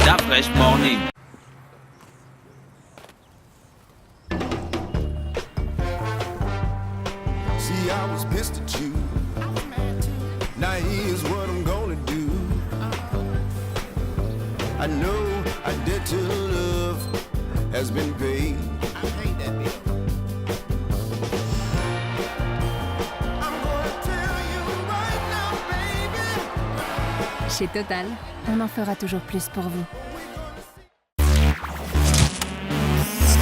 Da Fresh Morning. See, I was pissed at you. Now here's what I'm gonna do. I know I did to love has been paid. I hate that bill. I'm gonna tell you right now, baby. Chez Total, on en fera toujours plus pour vous.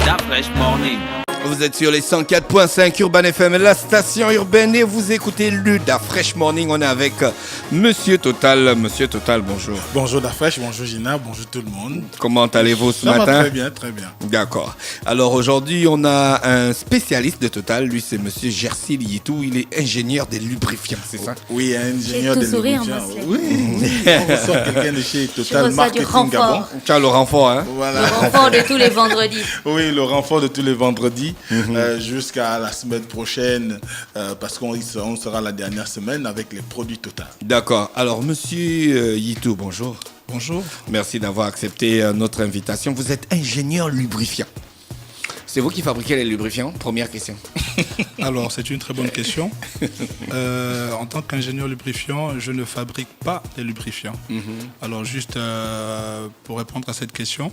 Da Fresh Morning. Vous êtes sur les 104.5 Urban FM, la station urbaine, et vous écoutez le Da Fresh Morning. On est avec Monsieur Total. Monsieur Total, bonjour. Bonjour Da Fresh, bonjour Gina, bonjour tout le monde. Comment allez-vous ce Ça va matin? très bien, très bien. D'accord. Alors aujourd'hui, on a un spécialiste de Total. Lui, c'est Monsieur Gersil Yitou. Il est ingénieur des lubrifiants, c'est ça? Oui, ingénieur J'ai de tout sourire, lubrifiants. moi, c'est- Oui, on ressort quelqu'un de chez Total reçois du Marketing renfort. Gabon. Tu as le renfort, hein? Voilà. Le renfort de tous les vendredis. Oui, le renfort de tous les vendredis jusqu'à la semaine prochaine parce qu'on sera la dernière semaine avec les produits Total. D'accord. Alors, Monsieur Yitou, bonjour. Bonjour. Merci d'avoir accepté notre invitation. Vous êtes ingénieur lubrifiant. C'est vous qui fabriquez les lubrifiants? Première question. Alors, c'est une très bonne question. En tant qu'ingénieur lubrifiant, je ne fabrique pas les lubrifiants. Alors, juste pour répondre à cette question,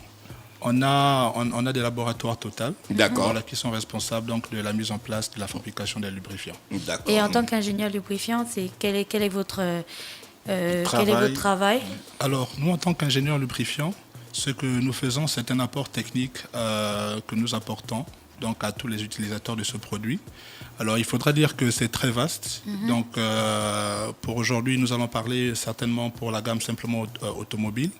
on a des laboratoires Total, D'accord. voilà, qui sont responsables donc, de la mise en place de la fabrication des lubrifiants. D'accord. Et en tant qu'ingénieur lubrifiant, quel est votre travail? Alors, nous, en tant qu'ingénieur lubrifiant, ce que nous faisons, c'est un apport technique que nous apportons donc, à tous les utilisateurs de ce produit. Alors, il faudra dire que c'est très vaste. Donc, pour aujourd'hui, nous allons parler certainement pour la gamme simplement automobile,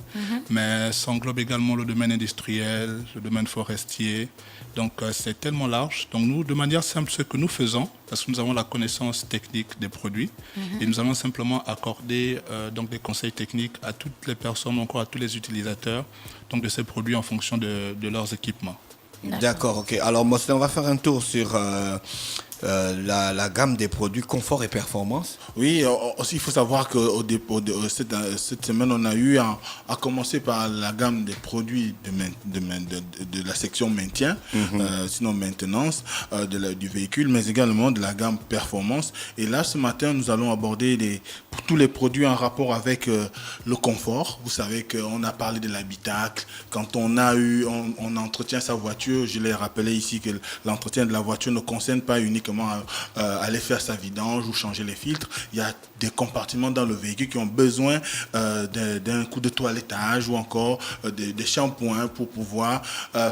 mais ça englobe également le domaine industriel, le domaine forestier. Donc, c'est tellement large. Donc, nous, de manière simple, ce que nous faisons, parce que nous avons la connaissance technique des produits, et nous allons simplement accorder donc des conseils techniques à toutes les personnes, encore à tous les utilisateurs donc, de ces produits en fonction de leurs équipements. D'accord, ok. Alors, moi, on va faire un tour sur la gamme des produits confort et performance. Oui, aussi il faut savoir que cette semaine, on a eu à commencer par la gamme des produits de la section maintien, sinon maintenance du véhicule, mais également de la gamme performance. Et là, ce matin, nous allons aborder tous les produits en rapport avec le confort. Vous savez qu'on a parlé de l'habitacle. Quand on entretient sa voiture, je l'ai rappelé ici que l'entretien de la voiture ne concerne pas uniquement aller faire sa vidange ou changer les filtres. Il y a des compartiments dans le véhicule qui ont besoin d'un coup de toilettage ou encore des shampoings pour pouvoir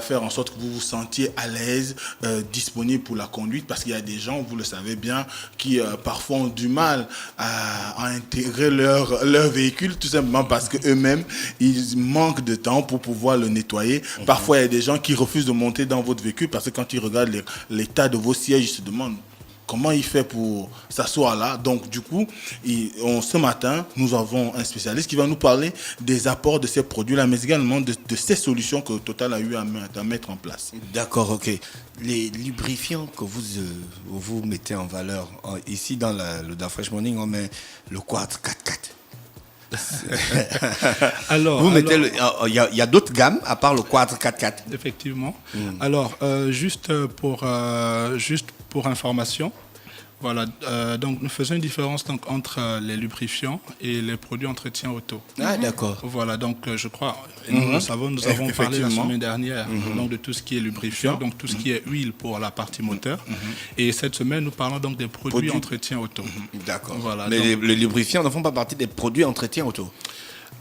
faire en sorte que vous vous sentiez à l'aise, disponible pour la conduite, parce qu'il y a des gens, vous le savez bien, qui parfois ont du mal à intégrer leur véhicule, tout simplement parce qu'eux-mêmes, ils manquent de temps pour pouvoir le nettoyer. Parfois, il y a des gens qui refusent de monter dans votre véhicule parce que quand ils regardent l'état de vos sièges, ils se demandent comment il fait pour s'asseoir là. Donc, du coup, ce matin, nous avons un spécialiste qui va nous parler des apports de ces produits-là, mais également de ces solutions que Total a eu à mettre en place. D'accord, ok. Les lubrifiants que vous mettez en valeur, ici dans le Da Fresh Morning, on met le Quad 4x4. Alors, Vous mettez il y a d'autres gammes à part le Quad 4x4. effectivement. Alors, juste pour information, voilà, donc nous faisons une différence donc, entre les lubrifiants et les produits entretien auto. Ah, d'accord. Voilà, donc je crois, et nous le savons, nous avons parlé la Effectivement. semaine dernière donc, de tout ce qui est lubrifiant, donc tout ce qui est huile pour la partie moteur. Et cette semaine, nous parlons donc des produits entretien auto. D'accord. Voilà, Mais donc- les lubrifiants ne font pas partie des produits entretien auto.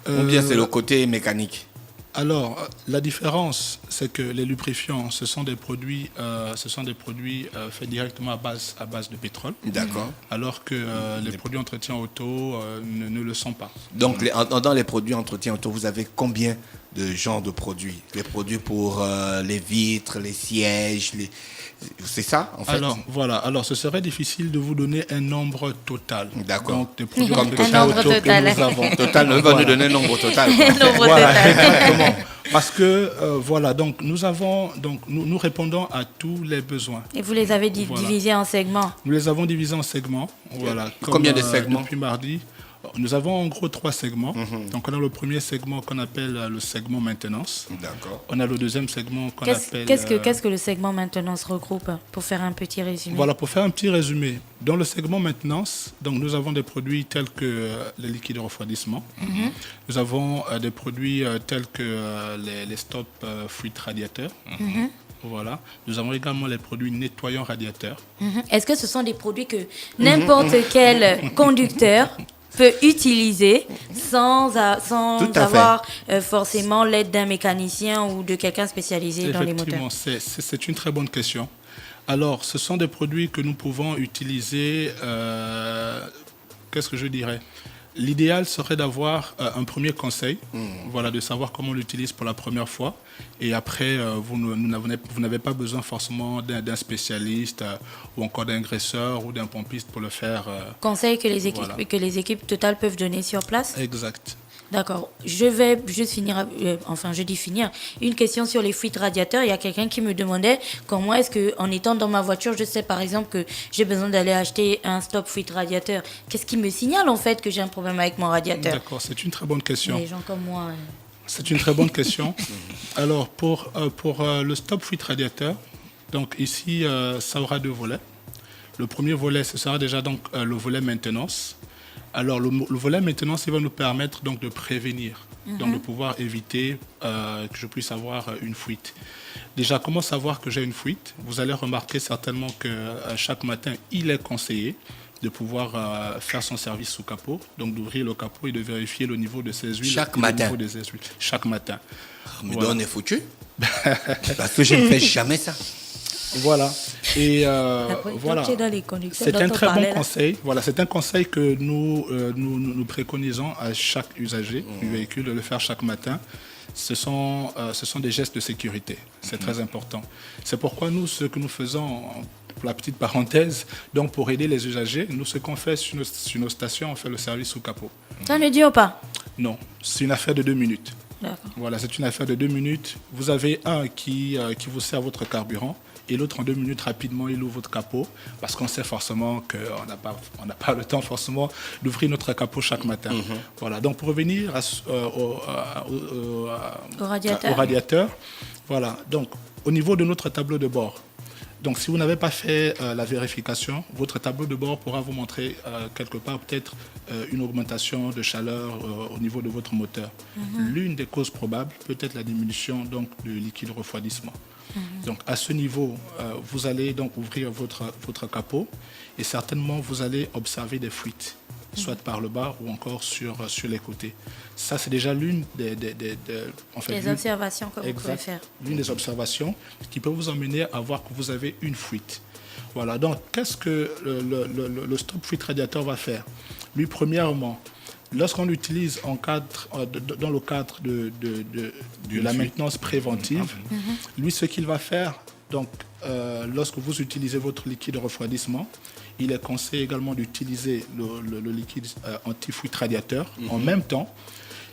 Ou bien c'est le côté mécanique. Alors, la différence, c'est que les lubrifiants, ce sont des produits faits directement à base de pétrole. D'accord. Alors que les produits entretien auto ne le sont pas. Donc, dans les produits entretien auto, vous avez combien de genres de produits? Les produits pour les vitres, les sièges, c'est ça, en fait? Alors, voilà. Alors, ce serait difficile de vous donner un nombre total. D'accord. Donc, des produits Comme entretien un nombre auto total. que nous avons. Total ne va nous donner un nombre total. Nombre Voilà, total. exactement. Parce que, voilà, donc, nous répondons à tous les besoins. Et vous les avez Voilà. divisés en segments. Nous les avons divisés en segments. Voilà. Combien de segments? Depuis mardi, Nous avons en gros 3 segments. Donc, on a le premier segment qu'on appelle le segment maintenance. D'accord. On a le deuxième segment qu'on appelle... Qu'est-ce que le segment maintenance regroupe, pour faire un petit résumé? Voilà, pour faire un petit résumé. Dans le segment maintenance, donc, nous avons des produits tels que les liquides de refroidissement. Nous avons des produits tels que les stop fuite radiateurs. Voilà. Nous avons également les produits nettoyants radiateurs. Est-ce que ce sont des produits que n'importe quel conducteur peut utiliser sans Tout à fait. avoir forcément l'aide d'un mécanicien ou de quelqu'un spécialisé dans les moteurs? Effectivement, c'est une très bonne question. Alors, ce sont des produits que nous pouvons utiliser, qu'est-ce que je dirais? L'idéal serait d'avoir un premier conseil, voilà, de savoir comment on l'utilise pour la première fois. Et après, vous n'avez pas besoin forcément d'un spécialiste ou encore d'un graisseur ou d'un pompiste pour le faire. Conseil que les équipes, Voilà. que les équipes Total peuvent donner sur place? Exact. D'accord. Je vais juste finir, une question sur les fuites radiateurs. Il y a quelqu'un qui me demandait comment est-ce que, en étant dans ma voiture, je sais par exemple que j'ai besoin d'aller acheter un stop fuite radiateur. Qu'est-ce qui me signale en fait que j'ai un problème avec mon radiateur? D'accord, c'est une très bonne question. Les gens comme moi. C'est une très bonne question. Alors, pour le stop fuite radiateur, donc ici, ça aura 2 volets. Le premier volet, ce sera déjà donc le volet maintenance. Alors, le volet maintenance, il va nous permettre donc de prévenir, donc de pouvoir éviter que je puisse avoir une fuite. Déjà, comment savoir que j'ai une fuite? Vous allez remarquer certainement que chaque matin, il est conseillé de pouvoir faire son service sous capot, donc d'ouvrir le capot et de vérifier le niveau de ses huiles. Chaque et le matin. niveau de ses huiles. Chaque matin. Mais Voilà. on est foutu. Parce que je ne fais jamais ça. Voilà. Et Après, voilà. quand tu es dans les conducteurs, C'est dont un on très bon parlait là. conseil. Voilà, c'est un conseil que nous préconisons à chaque usager du véhicule de le faire chaque matin. Ce sont des gestes de sécurité. C'est très important. C'est pourquoi nous, ce que nous faisons, pour la petite parenthèse, donc pour aider les usagers, nous, ce qu'on fait sur nos stations, on fait le service sous capot. Ça ne dure pas. Non, c'est une affaire de 2 minutes. D'accord. Voilà, c'est une affaire de 2 minutes. Vous avez un qui vous sert votre carburant et l'autre en 2 minutes rapidement il ouvre votre capot parce qu'on sait forcément qu'on n'a pas le temps forcément d'ouvrir notre capot chaque matin. Voilà, donc pour revenir Au radiateur. au radiateur, voilà, donc au niveau de notre tableau de bord. Donc, si vous n'avez pas fait la vérification, votre tableau de bord pourra vous montrer quelque part peut-être une augmentation de chaleur au niveau de votre moteur. L'une des causes probables peut être la diminution donc, du liquide refroidissement. Donc, à ce niveau, vous allez donc ouvrir votre capot et certainement vous allez observer des fuites, soit par le bas ou encore sur les côtés. Ça, c'est déjà l'une des observations que vous pouvez faire. L'une des observations qui peut vous emmener à voir que vous avez une fuite. Voilà, donc qu'est-ce que le stop fuite radiateur va faire? Lui, premièrement, lorsqu'on l'utilise dans le cadre de la maintenance préventive, lui, ce qu'il va faire, donc, lorsque vous utilisez votre liquide de refroidissement, il est conseillé également d'utiliser le liquide anti-fuite radiateur en même temps.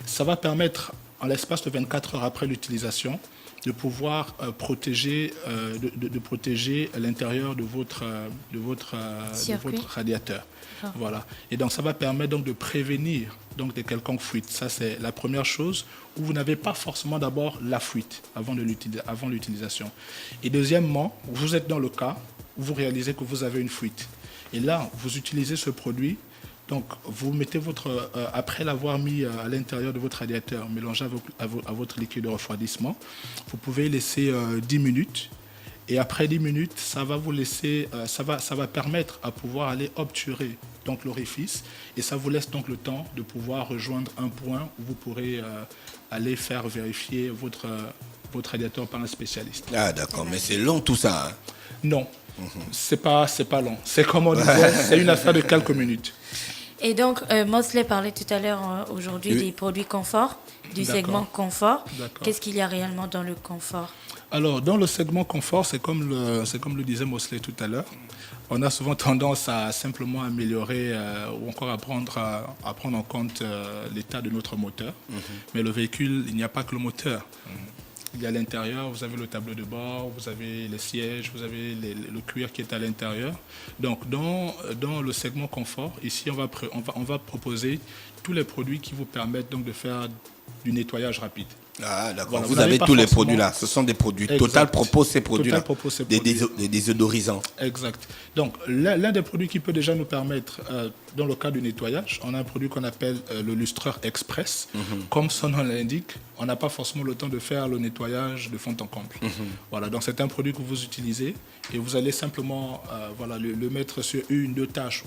Ça va permettre, en l'espace de 24 heures après l'utilisation, de pouvoir protéger l'intérieur de votre radiateur. Ah. Voilà. Et donc, ça va permettre donc, de prévenir donc, de quelconques fuites. Ça, c'est la première chose où vous n'avez pas forcément d'abord la fuite avant l'utilisation. Et deuxièmement, vous êtes dans le cas où vous réalisez que vous avez une fuite. Et là, vous utilisez ce produit. Donc, vous mettez après l'avoir mis à l'intérieur de votre radiateur, mélangé à votre liquide de refroidissement, vous pouvez laisser 10 minutes. Et après 10 minutes, ça va vous laisser, ça va permettre à pouvoir aller obturer donc l'orifice. Et ça vous laisse donc le temps de pouvoir rejoindre un point où vous pourrez aller faire vérifier votre radiateur par un spécialiste. Ah d'accord, mais c'est long tout ça. Hein. Non, c'est pas long. C'est comme on disait, c'est une affaire de quelques minutes. Et donc, Mosley parlait tout à l'heure aujourd'hui des produits confort, du D'accord. segment confort. D'accord. Qu'est-ce qu'il y a réellement dans le confort? Alors, dans le segment confort, c'est comme le disait Mosley tout à l'heure. On a souvent tendance à simplement améliorer ou encore à prendre en compte l'état de notre moteur. Mais le véhicule, il n'y a pas que le moteur. Il y a l'intérieur, vous avez le tableau de bord, vous avez les sièges, vous avez le cuir qui est à l'intérieur. Donc, dans le segment confort, ici, on va proposer tous les produits qui vous permettent donc de faire du nettoyage rapide. Ah, d'accord. Voilà, vous avez pas tous les forcément- produits là. Ce sont des produits. Exact. Total propose ces produits-là. Total propose ces Des produits. désodorisants. Exact. Donc, l'un des produits qui peut déjà nous permettre, dans le cas du nettoyage, on a un produit qu'on appelle le lustreur express. Comme son nom l'indique, on n'a pas forcément le temps de faire le nettoyage de fond en comble. Voilà, donc c'est un produit que vous utilisez et vous allez simplement le mettre sur une, deux tâches,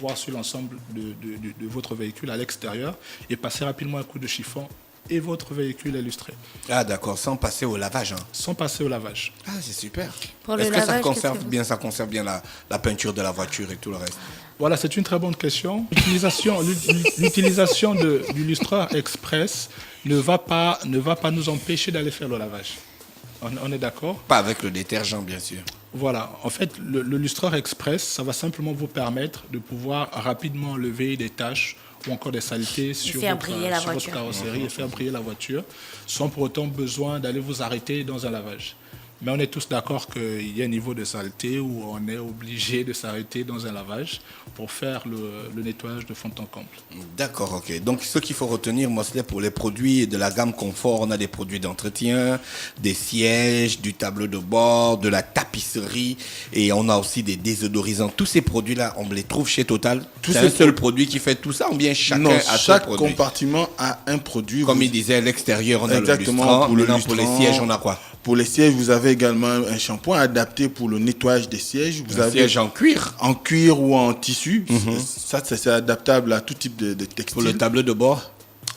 voire sur l'ensemble de votre véhicule à l'extérieur et passer rapidement un coup de chiffon et votre véhicule est lustré, Ah, d'accord. Sans passer au lavage. Hein. sans passer au lavage. Ah, c'est super. Pour le Est-ce que ça lavage, conserve qu'est-ce que bien, ça conserve bien la peinture de la voiture et tout le reste? Voilà, c'est une très bonne question. L'utilisation du lustreur express ne va pas nous empêcher d'aller faire le lavage. On est d'accord? Pas avec le détergent, bien sûr. Voilà, en fait, le lustreur express, ça va simplement vous permettre de pouvoir rapidement lever des taches ou encore des saletés sur faire votre briller la votre voiture. carrosserie et faire briller la voiture sans pour autant besoin d'aller vous arrêter dans un lavage. Mais on est tous d'accord qu'il y a un niveau de saleté où on est obligé de s'arrêter dans un lavage pour faire le nettoyage de fond en comble. D'accord, ok. Donc, ce qu'il faut retenir, moi, c'est pour les produits de la gamme confort, on a des produits d'entretien, des sièges, du tableau de bord, de la tapisserie, et on a aussi des désodorisants. Tous ces produits-là, on les trouve chez Total. C'est un seul produit qui fait tout ça, ou bien chacun Non, a son chaque produit? compartiment a un produit. Comme il disait, à l'extérieur, on a Exactement, le lustrant. pour le Maintenant, pour les lustrant. sièges, on a quoi? Pour les sièges, vous avez également un shampoing adapté pour le nettoyage des sièges. Vous Un avez siège en cuir. en cuir ou en tissu. Ça, c'est adaptable à tout type de textile. Pour le tableau de bord.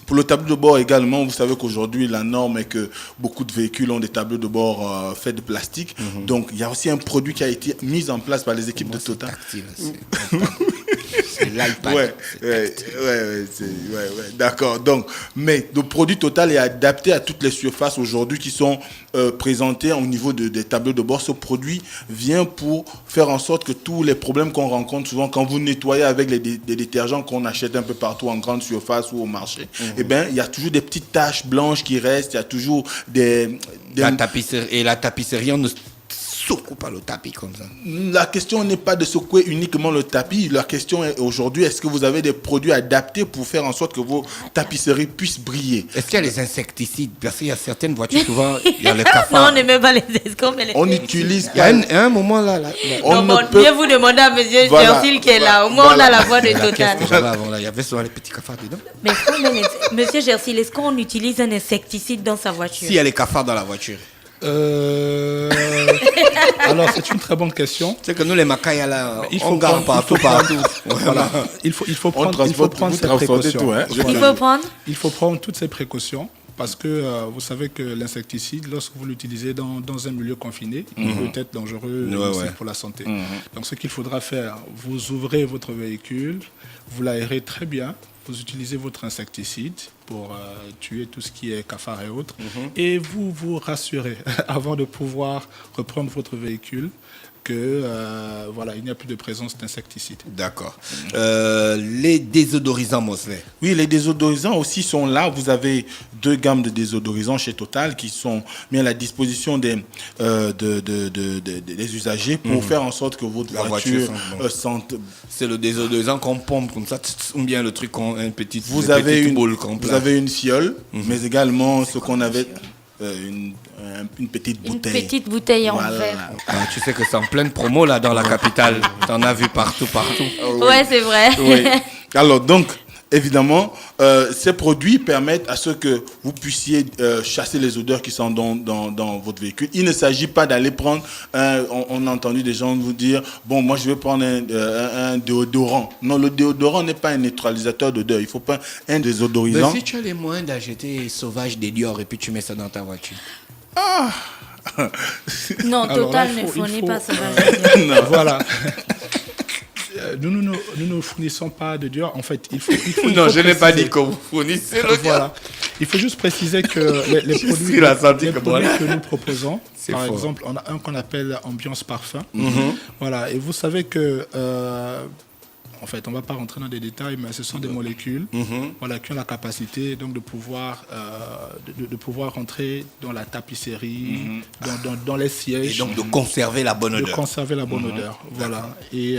Pour le tableau de bord également, vous savez qu'aujourd'hui, la norme est que beaucoup de véhicules ont des tableaux de bord faits de plastique. Donc, il y a aussi un produit qui a été mis en place par les équipes de Total. Tactile, c'est l'iPad. Ouais, d'accord. Donc, mais le produit Total est adapté à toutes les surfaces aujourd'hui qui sont présentées au niveau des tableaux de bord. Ce produit vient pour faire en sorte que tous les problèmes qu'on rencontre souvent quand vous nettoyez avec les détergents qu'on achète un peu partout en grande surface ou au marché, eh ben, il y a toujours des petites taches blanches qui restent, il y a toujours des La tapisserie, on ne secoue pas le tapis comme ça. La question n'est pas de secouer uniquement le tapis. La question est aujourd'hui, est-ce que vous avez des produits adaptés pour faire en sorte que vos tapisseries puissent briller? Est-ce qu'il y a les insecticides? Parce qu'il y a certaines voitures, souvent, il y a les Non, cafards. on n'aimait pas les escombres, mais les On insecticides. utilise... Il y a un moment là. on Non, ne bon, peut- mieux vous demander à monsieur Voilà. Gersil qui est là. Au moins, on Voilà. a la voix de La caisse Total. que j'avais avant là, il y avait souvent les petits cafards dedans. Mais monsieur Gersil, est-ce qu'on utilise un insecticide dans sa voiture? S'il y a les cafards dans la voiture. Alors, c'est une très bonne question. C'est que nous, les macailles là, Il on faut garde prendre- partout. Voilà. Il faut prendre vous ces transportez précautions. tout, hein. Il faut prendre. Il faut prendre toutes ces précautions parce que vous savez que l'insecticide, lorsque vous l'utilisez dans un milieu confiné, il peut être dangereux aussi pour la santé. Donc ce qu'il faudra faire, vous ouvrez votre véhicule, vous l'aérez très bien, vous utilisez votre insecticide pour tuer tout ce qui est cafard et autres, et vous vous rassurez avant de pouvoir reprendre votre véhicule que il n'y a plus de présence d'insecticides. D'accord. Les désodorisants, Mosley. Oui, les désodorisants aussi sont là. Vous avez deux gammes de désodorisants chez Total qui sont mis à la disposition des usagers pour faire en sorte que votre La voiture, voiture sente sente... C'est le désodorisant qu'on pompe comme ça, ou bien le truc, un petit Vous avez boule une fiole, mais également ce qu'on avait... une petite Une bouteille. petite bouteille en Voilà. verre. Ah, tu sais que c'est en pleine promo là dans la capitale. T'en as vu partout. Ouais, c'est vrai. Oui. Alors donc, évidemment, ces produits permettent à ce que vous puissiez chasser les odeurs qui sont dans votre véhicule. Il ne s'agit pas d'aller prendre, on a entendu des gens vous dire, bon, moi je vais prendre un déodorant. Non, le déodorant n'est pas un neutralisateur d'odeur. Il faut pas un désodorisant. Mais si tu as les moyens d'acheter sauvage des Dior et puis tu mets ça dans ta voiture. Non, Alors Total là, ne il fournit faut- pas sauvage. Voilà. Nous ne fournissons pas de Dior. En fait, il faut Non, je n'ai pas préciser- dit que vous fournissez le Voilà. Il faut juste préciser que les produits, suis la senti les comme produits moi. que nous proposons, C'est par fort. exemple, on a un qu'on appelle Ambiance Parfum. Voilà. Et vous savez que En fait, on ne va pas rentrer dans des détails, mais ce sont des molécules voilà, qui ont la capacité donc, de pouvoir rentrer dans la tapisserie, dans les sièges. Et donc de conserver la bonne odeur. De conserver la bonne odeur, voilà. Et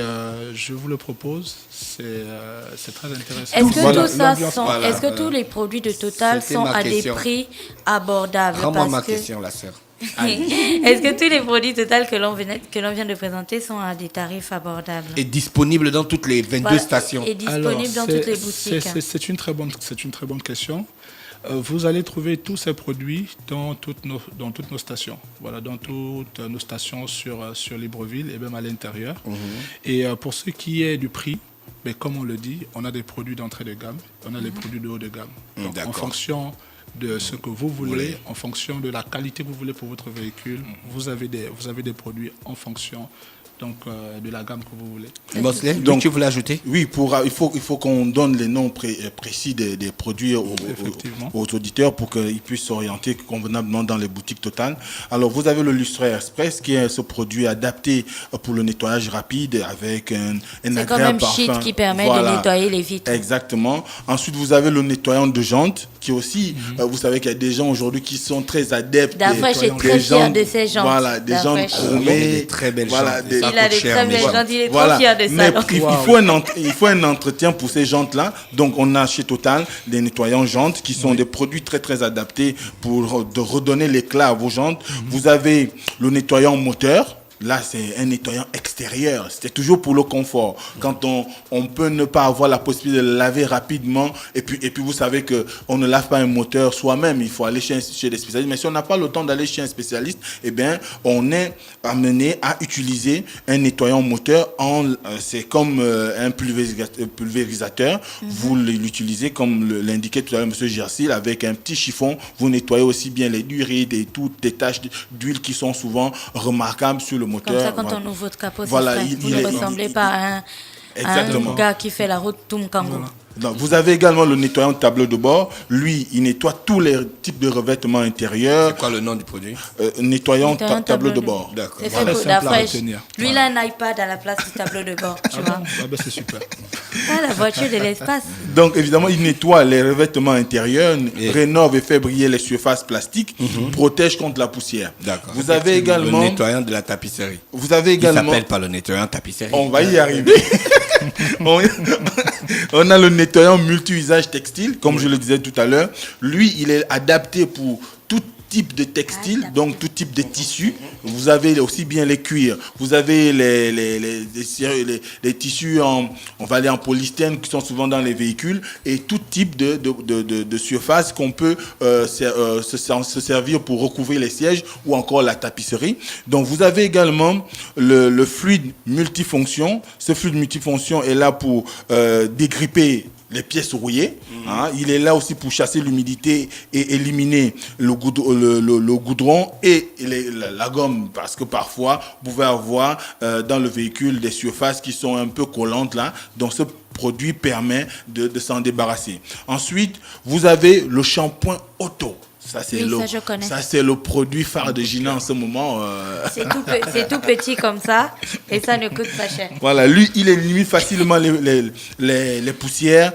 je vous le propose, c'est très intéressant. Est-ce que, Voilà, tout ça l'ambiance- sont, est-ce que tous les produits de Total C'était sont ma à question. des prix abordables? Rends-moi Parce ma que- question, la sœur. Est-ce que tous les produits Total que l'on vient de présenter sont à des tarifs abordables? Et disponible dans toutes les 22 Voilà, stations. et disponible dans toutes les boutiques. C'est une très bonne question. Vous allez trouver tous ces produits dans toutes nos stations. Voilà, dans toutes nos stations sur Libreville et même à l'intérieur. Et pour ce qui est du prix, mais comme on le dit, on a des produits d'entrée de gamme, on a des produits de haut de gamme. Donc, en D'accord. fonction de ce que vous voulez, en fonction de la qualité que vous voulez pour votre véhicule, vous avez des produits en fonction donc, de la gamme que vous voulez. Mosley, Donc, tu voulais ajouter? Oui, il faut qu'on donne les noms précis des produits Effectivement. aux auditeurs pour qu'ils puissent s'orienter convenablement dans les boutiques Total. Alors, vous avez le Lustreur Express qui est ce produit adapté pour le nettoyage rapide avec un C'est comme agréable un sheet parfum. qui permet de Voilà. nettoyer les vitres. Exactement. Ensuite, vous avez le nettoyant de jantes qui aussi, vous savez qu'il y a des gens aujourd'hui qui sont très adeptes. Dafresh est des très fier jantes, de ses jantes. Voilà, des jantes Dafresh. Il y a chromées. des très belles Voilà, jantes. des- Ça Il a coûte des cher, très mais belles voilà. jantes, il est trop Voilà. fier de ça. Mais donc. il faut un entretien pour ces jantes-là. Donc, on a chez Total des nettoyants jantes qui sont des produits très, très adaptés pour de redonner l'éclat à vos jantes. Vous avez le nettoyant moteur. Là, c'est un nettoyant extérieur. C'était toujours pour le confort. Quand on peut ne pas avoir la possibilité de le laver rapidement, et puis vous savez que on ne lave pas un moteur soi-même. Il faut aller chez des spécialistes. Mais si on n'a pas le temps d'aller chez un spécialiste, eh bien, on est amené à utiliser un nettoyant moteur. C'est comme un pulvérisateur. Vous l'utilisez comme l'indiquait tout à l'heure M. Gersil, avec un petit chiffon. Vous nettoyez aussi bien les durides et toutes les taches d'huile qui sont souvent remarquables sur le moteur. Comme ça, quand Voilà. on ouvre votre capot, c'est Voilà, frais. il- Vous il ne est- ressemblez il- pas à Exactement. un gars qui fait la route Toumkango. Donc, vous avez également le nettoyant de tableau de bord. Lui, il nettoie tous les types de revêtements intérieurs. C'est quoi le nom du produit? Nettoyant Nettoyant tableau de bord. D'accord. C'est Voilà, fait pour simple à Dafresh. retenir. Lui, il a un iPad à la place du tableau de bord, tu vois. Ah ben, c'est super. Ah, la voiture de l'espace. Donc, évidemment, il nettoie les revêtements intérieurs, Et- rénove et fait briller les surfaces plastiques, protège contre la poussière. D'accord. Vous avez également... Le nettoyant de la tapisserie. Vous avez Il également... s'appelle pas le nettoyant tapisserie. On va y arriver. on a le nettoyant multi-usage textile, comme je le disais tout à l'heure. Lui, il est adapté pour tout type de textile, donc tout type de tissu. Vous avez aussi bien les cuirs, vous avez les tissus on va aller en polystyrène qui sont souvent dans les véhicules, et tout type de surface qu'on peut se servir pour recouvrir les sièges ou encore la tapisserie. Donc vous avez également le fluide multifonction. Ce fluide multifonction est là pour dégripper les pièces rouillées. Hein. Il est là aussi pour chasser l'humidité et éliminer le goudron et la gomme, parce que parfois vous pouvez avoir dans le véhicule des surfaces qui sont un peu collantes là. Donc ce produit permet de s'en débarrasser. Ensuite, vous avez le shampoing auto. Ça, c'est Oui, ça, je connais. ça, c'est le produit phare de Gina en ce moment. C'est tout petit comme ça et ça ne coûte pas cher. Voilà, lui, il élimine facilement les poussières,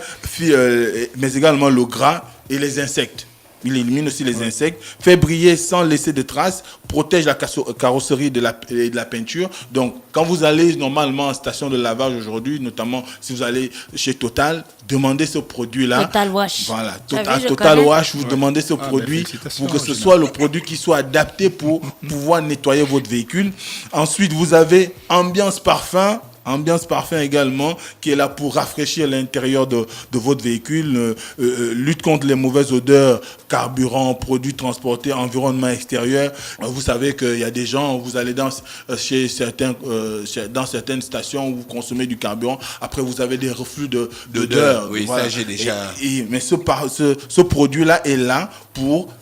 mais également le gras et les insectes. Il élimine aussi les insectes, fait briller sans laisser de traces, protège la carrosserie de la peinture. Donc, quand vous allez normalement en station de lavage aujourd'hui, notamment si vous allez chez Total, demandez ce produit-là. Total Wash. Voilà, Tu as vu, je Total connais. Wash, vous demandez ce produit félicitations, pour que ce Gina. soit le produit qui soit adapté pour pouvoir nettoyer votre véhicule. Ensuite, vous avez Ambiance Parfum. Ambiance Parfum également, qui est là pour rafraîchir l'intérieur de votre véhicule, lutte contre les mauvaises odeurs, carburant, produits transportés, environnement extérieur. Vous savez qu'il y a des gens, vous allez dans certaines stations où vous consommez du carburant, après vous avez des reflux d'odeur. Oui, ça, j'ai déjà- Mais ce produit-là est là pour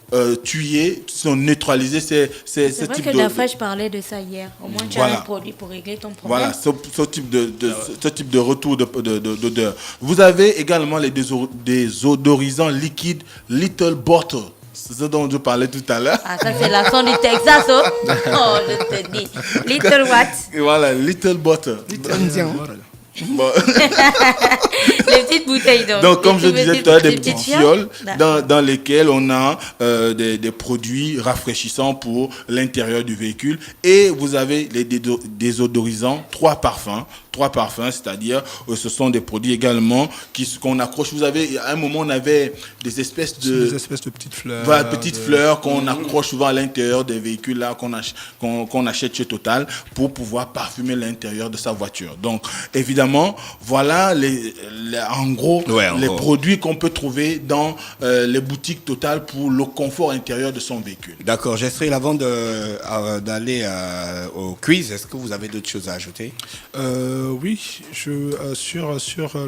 tuer, neutraliser ces C'est vrai types que de... Dafresh parlait de ça hier. Au moins, tu Voilà. as un produit pour régler ton problème. Voilà, ce type de retour d'odeur. Vous avez également les désodorisants liquides Little Bottle. C'est ce dont je parlais tout à l'heure. Ah, ça, c'est l'accent du Texas, oh. Oh, je te dis. Little what? Et voilà, Little Bottle. Bon. Les petites bouteilles d'eau. Donc, comme je disais tout à l'heure, des petites fioles D'accord. dans lesquelles on a des produits rafraîchissants pour l'intérieur du véhicule. Et vous avez les désodorisants, 3 parfums, c'est-à-dire ce sont des produits également qu'on accroche. Vous avez, à un moment, on avait des espèces de petites fleurs. Voilà, petites fleurs qu'on accroche souvent à l'intérieur des véhicules là qu'on achète chez Total pour pouvoir parfumer l'intérieur de sa voiture. Donc, évidemment, voilà en gros les produits qu'on peut trouver dans les boutiques Total pour le confort intérieur de son véhicule. D'accord, Gestril, avant d'aller au quiz, est-ce que vous avez d'autres choses à ajouter? Oui, sur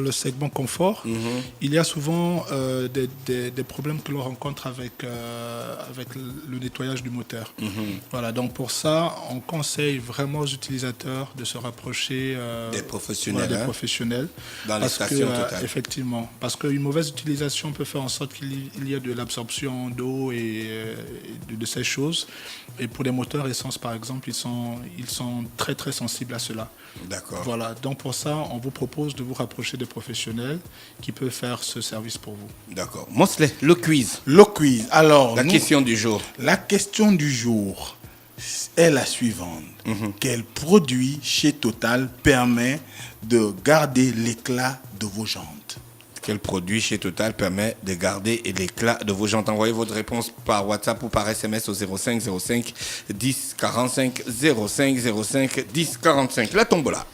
le segment confort, il y a souvent des problèmes que l'on rencontre avec le nettoyage du moteur. Voilà, donc pour ça, on conseille vraiment aux utilisateurs de se rapprocher des professionnels, des professionnels dans les stations Total. Effectivement, parce qu'une mauvaise utilisation peut faire en sorte qu'il y ait de l'absorption d'eau et de ces choses. Et pour les moteurs essence, par exemple, ils sont très très sensibles à cela. D'accord. Voilà, donc pour ça, on vous propose de vous rapprocher des professionnels qui peuvent faire ce service pour vous. D'accord. Mosley, le quiz. Le quiz. Alors, La question du jour. La question du jour est la suivante. Quel produit chez Total permet de garder l'éclat de vos jantes? Quel produit chez Total permet de garder l'éclat de vos jantes? Envoyez votre réponse par WhatsApp ou par SMS au 05 05 10 45 05 05 10 45. La tombola.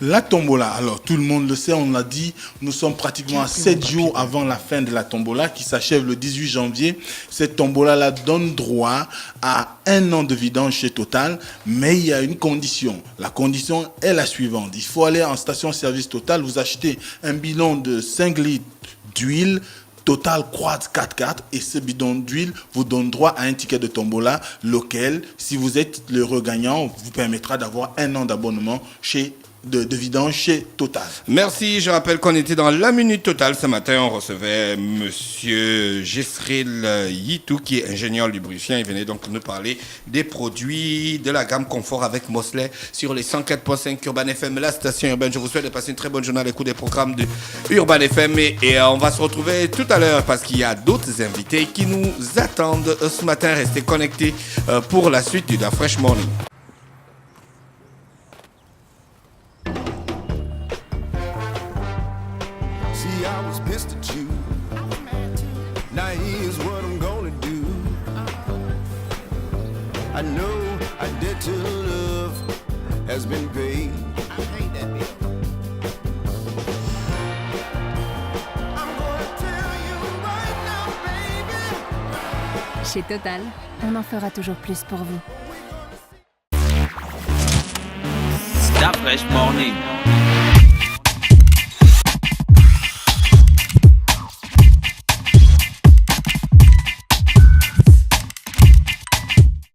La tombola, alors tout le monde le sait, on l'a dit, nous sommes pratiquement à 7 jours avant la fin de la tombola qui s'achève le 18 janvier. Cette tombola-là donne droit à 1 an de vidange chez Total, mais il y a une condition. La condition est la suivante. Il faut aller en station-service Total, vous achetez un bidon de 5 litres d'huile Total Quad 4x4 et ce bidon d'huile vous donne droit à un ticket de tombola, lequel, si vous êtes l'heureux gagnant, vous permettra d'avoir 1 an d'abonnement de vidange chez Total. Merci, je rappelle qu'on était dans la Minute Total. Ce matin, on recevait monsieur Gestril Yitou, qui est ingénieur lubrifiant. Il venait donc nous parler des produits de la gamme Confort avec Mosley sur les 104.5 Urban FM, la station urbaine. Je vous souhaite de passer une très bonne journée à l'écoute des programmes de Urban FM et on va se retrouver tout à l'heure parce qu'il y a d'autres invités qui nous attendent ce matin. Restez connectés pour la suite du Da Fresh Morning. See, I was pissed at you. Now here's what I'm gonna do. I know a debt to love has been paid. I hate that bill. I'm gonna tell you right now, baby. Chez Total, on en fera toujours plus pour vous. Da Fresh Morning.